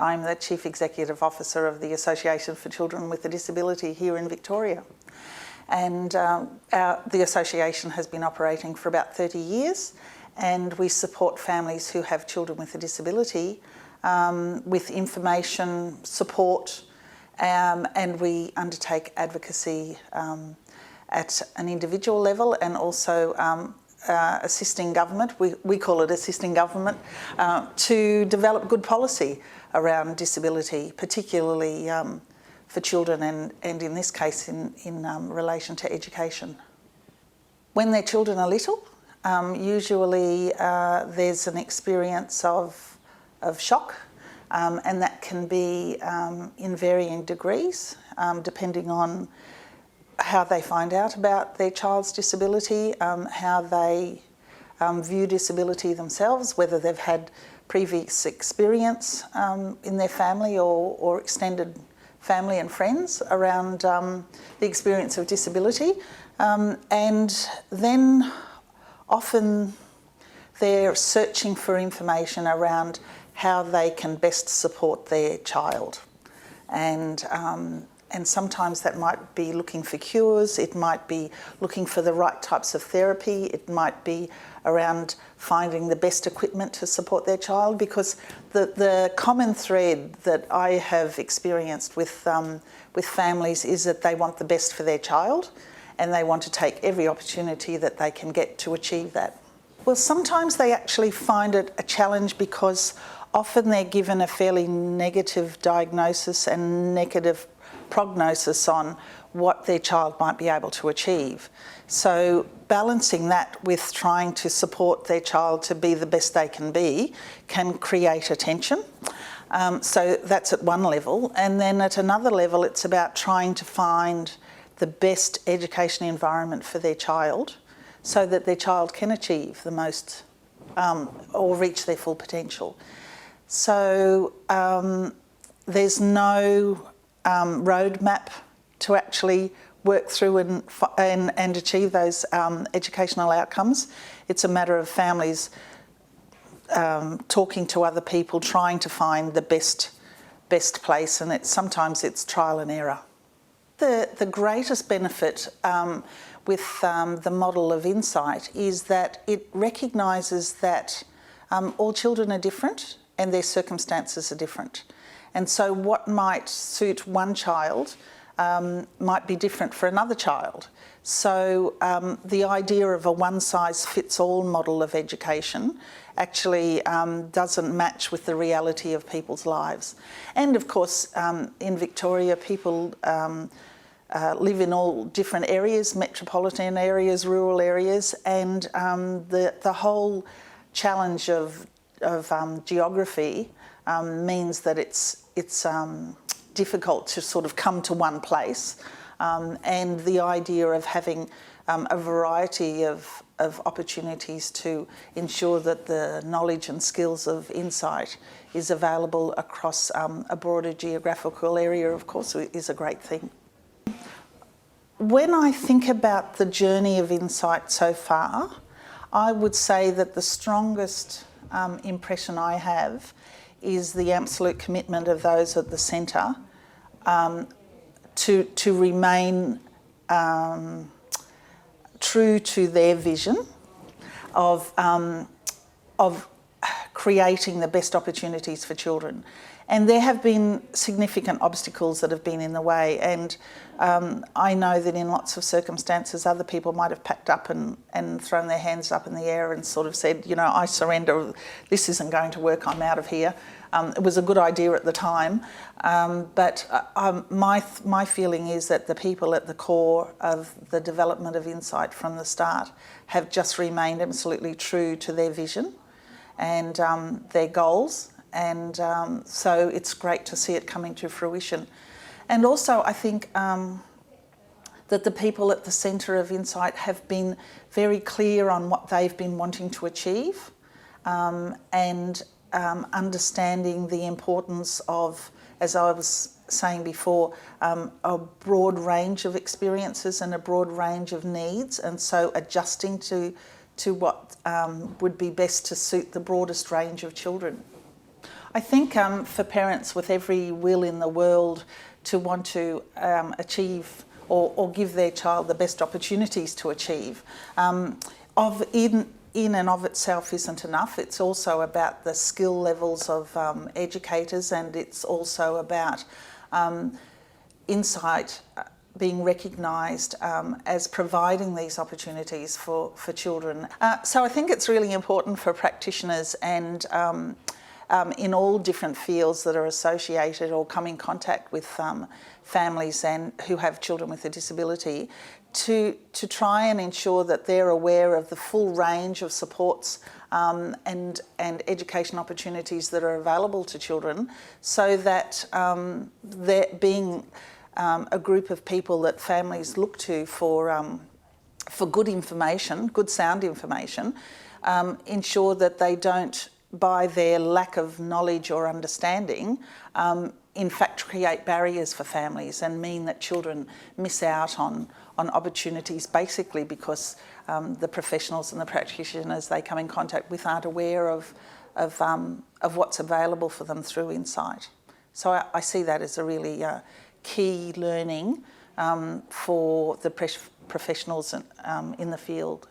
I'm the Chief Executive Officer of the Association for Children with a Disability here in Victoria. And the association has been operating for about 30 years, and we support families who have children with a disability with information, support, and we undertake advocacy at an individual level and also assisting government, we call it assisting government, to develop good policy around disability, particularly for children and in this case in relation to education. When their children are little, usually there's an experience of shock, and that can be in varying degrees, depending on how they find out about their child's disability, how they view disability themselves, whether they've had previous experience in their family or extended family and friends around the experience of disability. And then often they're searching for information around how they can best support their child. And sometimes that might be looking for cures, it might be looking for the right types of therapy, it might be around finding the best equipment to support their child, because the common thread that I have experienced with families is that they want the best for their child and they want to take every opportunity that they can get to achieve that. Well, sometimes they actually find it a challenge because often they're given a fairly negative diagnosis and negative prognosis on what their child might be able to achieve. So balancing that with trying to support their child to be the best they can be can create a tension. So that's at one level. And then at another level, it's about trying to find the best education environment for their child so that their child can achieve the most or reach their full potential. So there's no roadmap to actually work through and achieve those educational outcomes. It's a matter of families talking to other people, trying to find the best place, and sometimes it's trial and error. The greatest benefit with the model of insight is that it recognises that all children are different and their circumstances are different. And so what might suit one child might be different for another child. So the idea of a one-size-fits-all model of education actually doesn't match with the reality of people's lives. And of course, in Victoria, people live in all different areas, metropolitan areas, rural areas, and the whole challenge of geography means that it's difficult to sort of come to one place, and the idea of having a variety of opportunities to ensure that the knowledge and skills of insight is available across a broader geographical area, of course, is a great thing. When I think about the journey of insight so far, I would say that the strongest impression I have is the absolute commitment of those at the centre to remain true to their vision of creating the best opportunities for children. And there have been significant obstacles that have been in the way, and I know that in lots of circumstances other people might have packed up and thrown their hands up in the air and sort of said, you know, I surrender, this isn't going to work, I'm out of here. It was a good idea at the time, but my feeling is that the people at the core of the development of insight from the start have just remained absolutely true to their vision and their goals. And so it's great to see it coming to fruition. And also I think that the people at the centre of Insight have been very clear on what they've been wanting to achieve, and understanding the importance of, as I was saying before, a broad range of experiences and a broad range of needs, and so adjusting to what would be best to suit the broadest range of children. I think for parents with every will in the world to want to achieve or give their child the best opportunities to achieve, in and of itself isn't enough. It's also about the skill levels of educators, and it's also about insight being recognised as providing these opportunities for children. So I think it's really important for practitioners and in all different fields that are associated or come in contact with families and who have children with a disability to try and ensure that they're aware of the full range of supports and education opportunities that are available to children, so that they're being a group of people that families look to for good information, good sound information, ensure that they don't, by their lack of knowledge or understanding, in fact create barriers for families and mean that children miss out on opportunities, basically because the professionals and the practitioners they come in contact with aren't aware of what's available for them through Insight. So I see that as a really key learning for the professionals in the field.